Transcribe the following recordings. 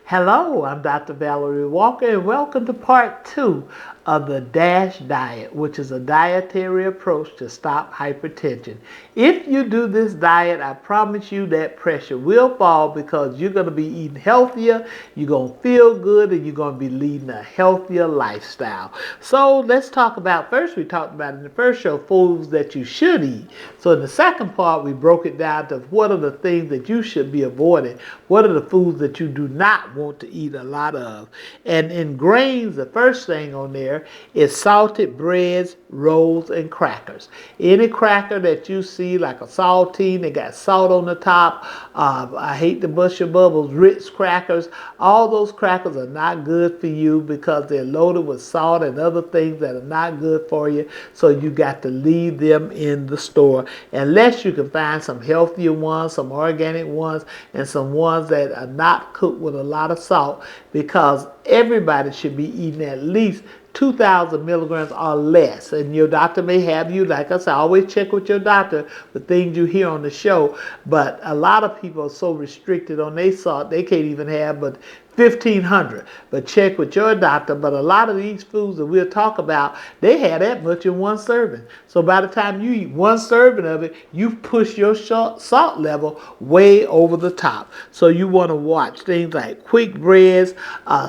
Hello, I'm Dr. Valerie Walker, and welcome to part two of the DASH diet, which is a dietary approach to stop hypertension. If you do this diet, I promise you that pressure will fall because you're going to be eating healthier, you're going to feel good, and you're going to be leading a healthier lifestyle. So let's talk about, first we talked about in the first show, foods that you should eat. So in the second part, we broke it down to what are the things that you should be avoiding. What are the foods that you do not want to eat a lot of? And in grains, the first thing on there is salted breads, rolls, and crackers. Any cracker that you see, like a saltine, they got salt on the top. I hate to bust your bubbles, Ritz crackers. All those crackers are not good for you because they're loaded with salt and other things that are not good for you. So you got to leave them in the store unless you can find some healthier ones, some organic ones, and some ones that are not cooked with a lot of salt, because everybody should be eating at least 2,000 milligrams or less. And your doctor may have you, like I said, always check with your doctor the things you hear on the show. But a lot of people are so restricted on their salt, they can't even have but 1,500. But check with your doctor. But a lot of these foods that we'll talk about, they have that much in one serving. So by the time you eat one serving of it, you've pushed your salt level way over the top. So you want to watch things like quick breads,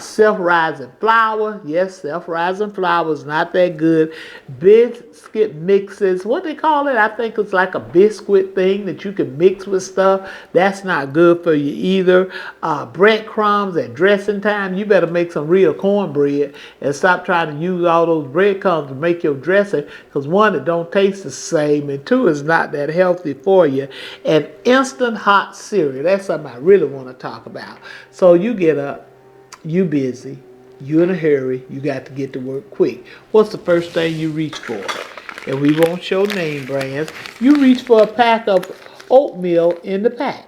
self-rising flour. Yes, self-rising flour is not that good. Biscuit mixes, what they call it, I think it's like a biscuit thing that you can mix with stuff. That's not good for you either. Breadcrumbs and dressing time, you better make some real cornbread and stop trying to use all those breadcrumbs to make your dressing, because one, it don't taste the same, and two, it's not that healthy for you. And instant hot cereal, that's something I really want to talk about. So you get up, you busy, you in a hurry, you got to get to work quick. What's the first thing you reach for? And we won't show name brands. You reach for a pack of oatmeal in the pack.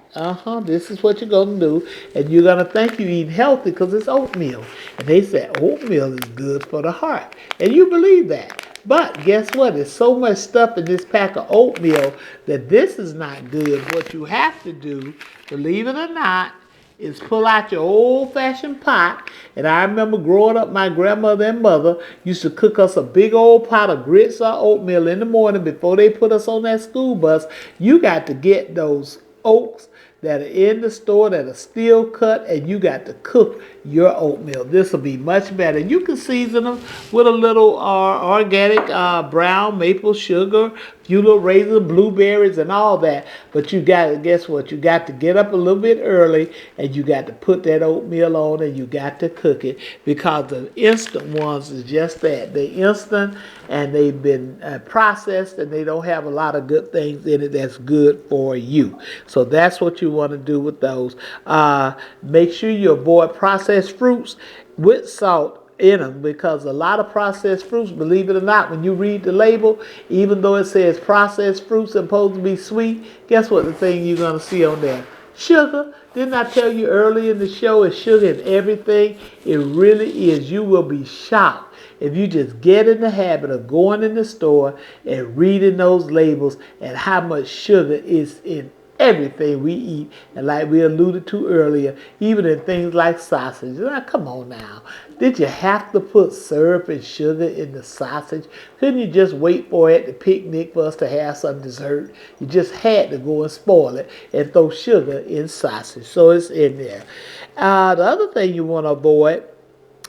This is what you're going to do. And you're going to think you're eating healthy because it's oatmeal. And they say oatmeal is good for the heart. And you believe that. But guess what? There's so much stuff in this pack of oatmeal that this is not good. What you have to do, believe it or not, is pull out your old-fashioned pot. And I remember growing up, my grandmother and mother used to cook us a big old pot of grits or oatmeal in the morning before they put us on that school bus. You got to get those oats that are in the store that are still cut, and you got to cook your oatmeal. This will be much better. You can season them with a little organic brown maple sugar, few little raisins, blueberries, and all that. But you got to, guess what? You got to get up a little bit early, and you got to put that oatmeal on, and you got to cook it, because the instant ones is just that. They're instant, and they've been processed, and they don't have a lot of good things in it that's good for you. So that's what you want to do with those. Make sure you avoid processed fruits with salt in them, because a lot of processed fruits, believe it or not, when you read the label, even though it says processed fruits are supposed to be sweet, guess what the thing you're going to see on there? Sugar. Didn't I tell you early in the show, it's sugar in everything? It really is. You will be shocked if you just get in the habit of going in the store and reading those labels and how much sugar is in everything we eat. And like we alluded to earlier, even in things like sausage. Now, come on now. Did you have to put syrup and sugar in the sausage? Couldn't you just wait for it at the picnic for us to have some dessert? You just had to go and spoil it and throw sugar in sausage. So it's in there. The other thing you want to avoid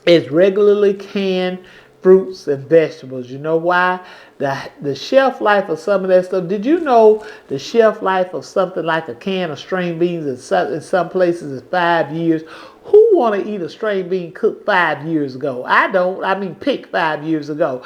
is regularly canned fruits and vegetables. You know why? The shelf life of some of that stuff. Did you know the shelf life of something like a can of string beans in some places is 5 years? Who want to eat a string bean cooked 5 years ago? I don't. I mean, picked 5 years ago.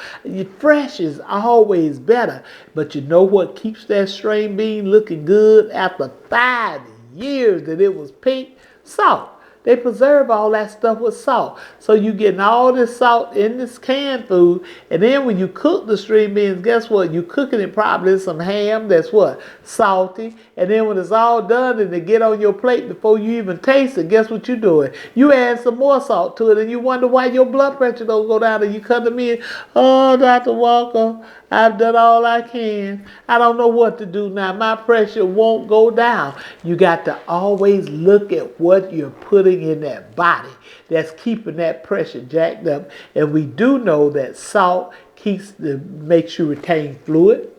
Fresh is always better. But you know what keeps that string bean looking good after 5 years that it was picked? Salt. They preserve all that stuff with salt. So you're getting all this salt in this canned food. And then when you cook the string beans, guess what? You're cooking it probably in some ham that's what? Salty. And then when it's all done and they get on your plate before you even taste it, guess what you're doing? You add some more salt to it, and you wonder why your blood pressure don't go down, and you come to me, oh, Dr. Walker, I've done all I can. I don't know what to do now. My pressure won't go down. You got to always look at what you're putting putting in that body that's keeping that pressure jacked up. And we do know that salt makes you retain fluid.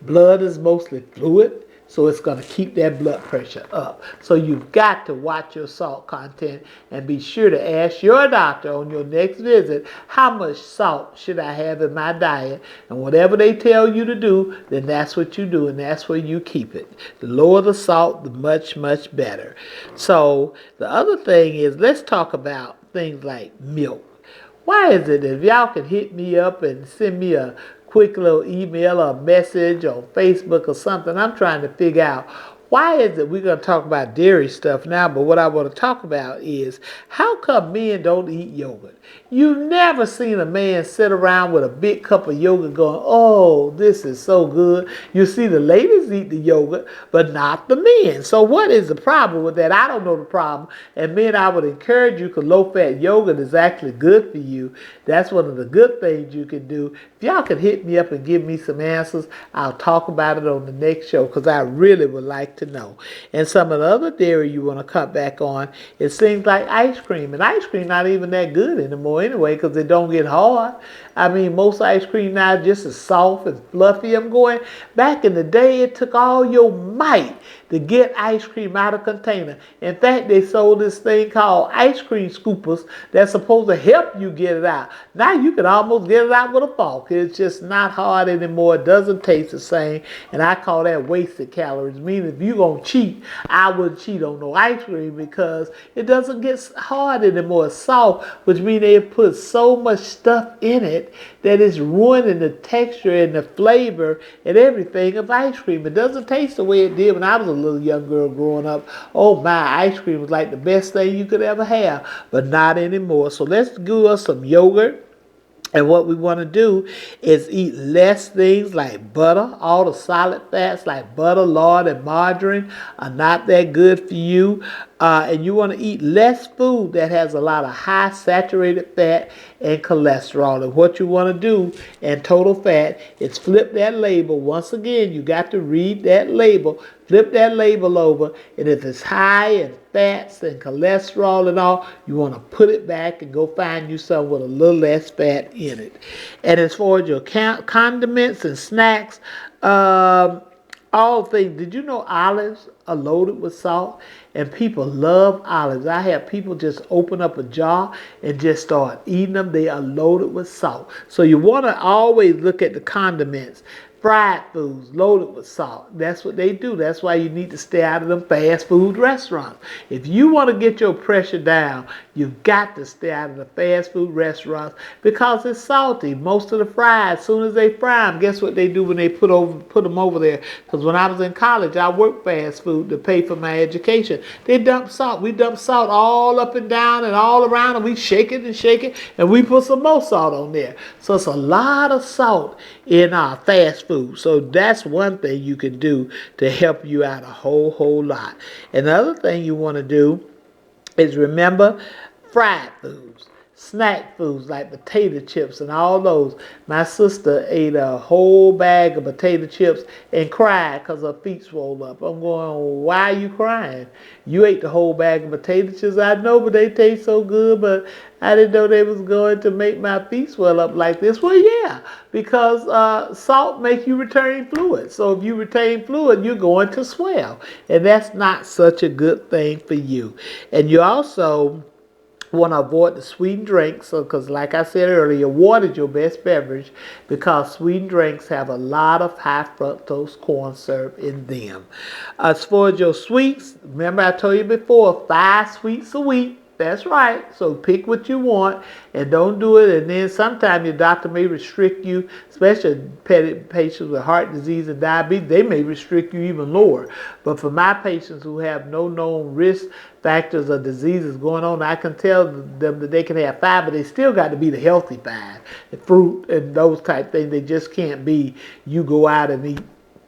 Blood is mostly fluid, so it's going to keep that blood pressure up. So you've got to watch your salt content and be sure to ask your doctor on your next visit, how much salt should I have in my diet? And whatever they tell you to do, then that's what you do, and that's where you keep it. The lower the salt, the much, much better. So the other thing is, let's talk about things like milk. Why is it that if y'all can hit me up and send me a quick little email or message on Facebook or something, I'm trying to figure out why is it we're going to talk about dairy stuff now, but what I want to talk about is how come men don't eat yogurt? You've never seen a man sit around with a big cup of yogurt going, oh, this is so good. You see the ladies eat the yogurt, but not the men. So what is the problem with that? I don't know the problem. And men, I would encourage you, because low-fat yogurt is actually good for you. That's one of the good things you can do. If y'all can hit me up and give me some answers, I'll talk about it on the next show, because I really would like to know. And some of the other dairy you want to cut back on is things like ice cream. And ice cream not even that good anymore anyway, because it don't get hard. I mean, most ice cream now is just as soft and fluffy. I'm going, back in the day, it took all your might to get ice cream out of a container. In fact, they sold this thing called ice cream scoopers that's supposed to help you get it out. Now you can almost get it out with a fork. It's just not hard anymore. It doesn't taste the same. And I call that wasted calories. Meaning if you're going to cheat, I wouldn't cheat on no ice cream, because it doesn't get hard anymore. It's soft, which means they put so much stuff in it that it's ruining the texture and the flavor and everything of ice cream. It doesn't taste the way it did when I was a little young girl growing up. Oh my, ice cream was like the best thing you could ever have, but not anymore. So let's do us some yogurt. And what we want to do is eat less things like butter. All the solid fats like butter, lard, and margarine are not that good for you. And you want to eat less food that has a lot of high saturated fat and cholesterol. And what you want to do in total fat is flip that label. Once again, you got to read that label. Flip that label over, and if it's high in fats and cholesterol and all, you want to put it back and go find you something with a little less fat in it. And as far as your condiments and snacks, all things, did you know olives are loaded with salt? And people love olives. I have people just open up a jar and just start eating them. They are loaded with salt. So you want to always look at the condiments. Fried foods loaded with salt. That's what they do. That's why you need to stay out of them fast food restaurants. If you want to get your pressure down, you've got to stay out of the fast food restaurants, because it's salty. Most of the fries, as soon as they fry them, guess what they do when they put them over there? Because when I was in college, I worked fast food to pay for my education. They dump salt. We dump salt all up and down and all around, and we shake it, and we put some more salt on there. So it's a lot of salt in our fast food. So that's one thing you can do to help you out a whole lot. And the other thing you want to do is remember fried foods, snack foods like potato chips and all those. My sister ate a whole bag of potato chips and cried because her feet swole up. I'm going, why are you crying? You ate the whole bag of potato chips. I know, but they taste so good, but I didn't know they was going to make my feet swell up like this. Well, yeah, because salt makes you retain fluid. So if you retain fluid, you're going to swell. And that's not such a good thing for you. And you also want to avoid the sweetened drinks, because like I said earlier, water is your best beverage, because sweetened drinks have a lot of high fructose corn syrup in them. As far as your sweets, remember I told you before, 5 sweets a week. That's right. So pick what you want and don't do it. And then sometimes your doctor may restrict you, especially patients with heart disease and diabetes. They may restrict you even lower. But for my patients who have no known risk factors or diseases going on, I can tell them that they can have 5, but they still got to be the healthy 5. The fruit and those type things. They just can't be you go out and eat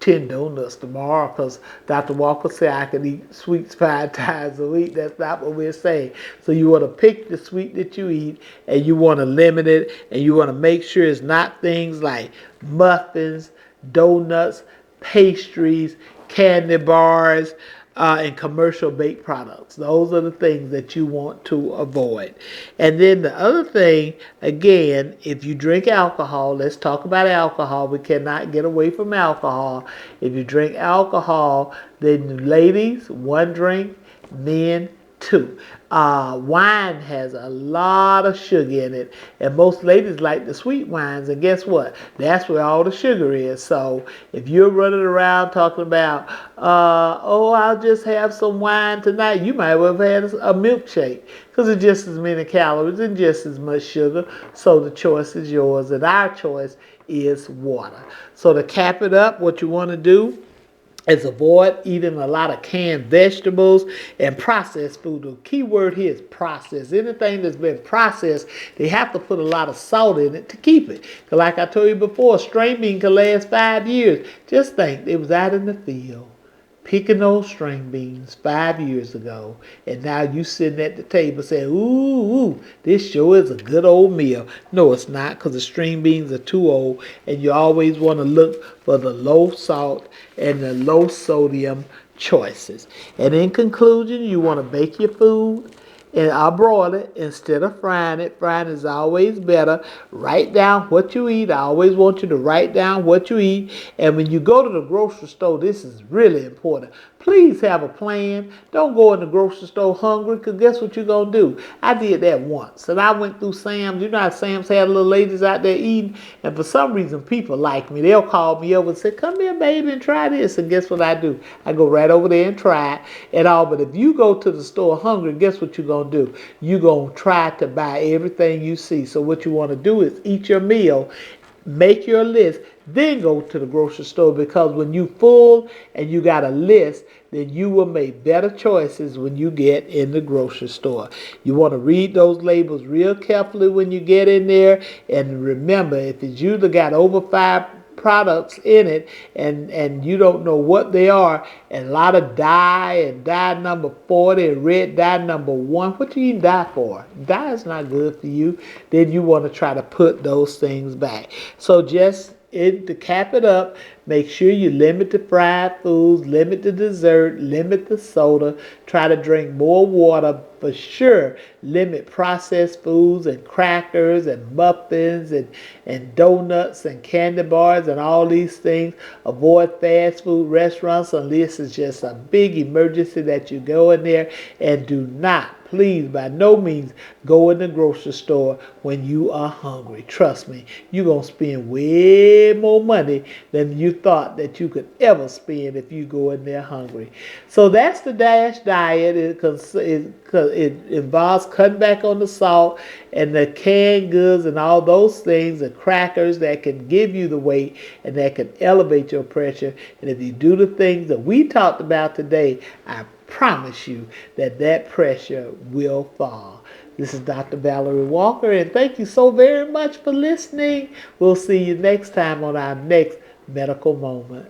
10 donuts tomorrow, because Dr. Walker said I could eat sweets 5 times a week. That's not what we're saying. So you want to pick the sweet that you eat, and you want to limit it, and you want to make sure it's not things like muffins, donuts, pastries, candy bars, and commercial baked products. Those are the things that you want to avoid. And then the other thing, again, if you drink alcohol, let's talk about alcohol. We cannot get away from alcohol. If you drink alcohol, then ladies, one drink, men, two. Wine has a lot of sugar in it, and most ladies like the sweet wines. And guess what? That's where all the sugar is. So if you're running around talking about, oh, I'll just have some wine tonight, you might well have had a milkshake because it's just as many calories and just as much sugar. So the choice is yours, and our choice is water. So to cap it up, what you want to do is avoid eating a lot of canned vegetables and processed food. The key word here is processed. Anything that's been processed, they have to put a lot of salt in it to keep it. Because like I told you before, string bean can last 5 years. Just think, it was out in the field picking those string beans 5 years ago, and now you sitting at the table saying, ooh, this sure is a good old meal. No, it's not, because the string beans are too old, and you always want to look for the low salt and the low sodium choices. And in conclusion, you want to bake your food and I'll broil it instead of frying it. Frying is always better. Write down what you eat. I always want you to write down what you eat. And when you go to the grocery store, this is really important. Please have a plan. Don't go in the grocery store hungry, because guess what you're going to do? I did that once. And I went through Sam's. You know how Sam's had little ladies out there eating? And for some reason, people like me. They'll call me over and say, come here, baby, and try this. And guess what I do? I go right over there and try it and all. But if you go to the store hungry, guess what you're going to do? You're going to try to buy everything you see. So what you want to do is eat your meal, make your list, then go to the grocery store, because when you full and you got a list, then you will make better choices when you get in the grocery store. You want to read those labels real carefully when you get in there, and remember, if it's usually got over 5 products in it and you don't know what they are, and a lot of dye and dye number 40 and red dye number 1, what you eat dye for? Dye is not good for you. Then you want to try to put those things back. So just to cap it up, make sure you limit the fried foods, limit the dessert, limit the soda, try to drink more water for sure, limit processed foods and crackers and muffins and donuts and candy bars and all these things. Avoid fast food restaurants unless it's just a big emergency that you go in there, and do not, please, by no means, go in the grocery store when you are hungry. Trust me, you're going to spend way more money than you thought that you could ever spend if you go in there hungry. So that's the DASH diet. It involves cutting back on the salt and the canned goods and all those things, the crackers that can give you the weight and that can elevate your pressure. And if you do the things that we talked about today, I promise you that pressure will fall. This is Dr. Valerie Walker, and thank you so very much for listening. We'll see you next time on our next medical moment.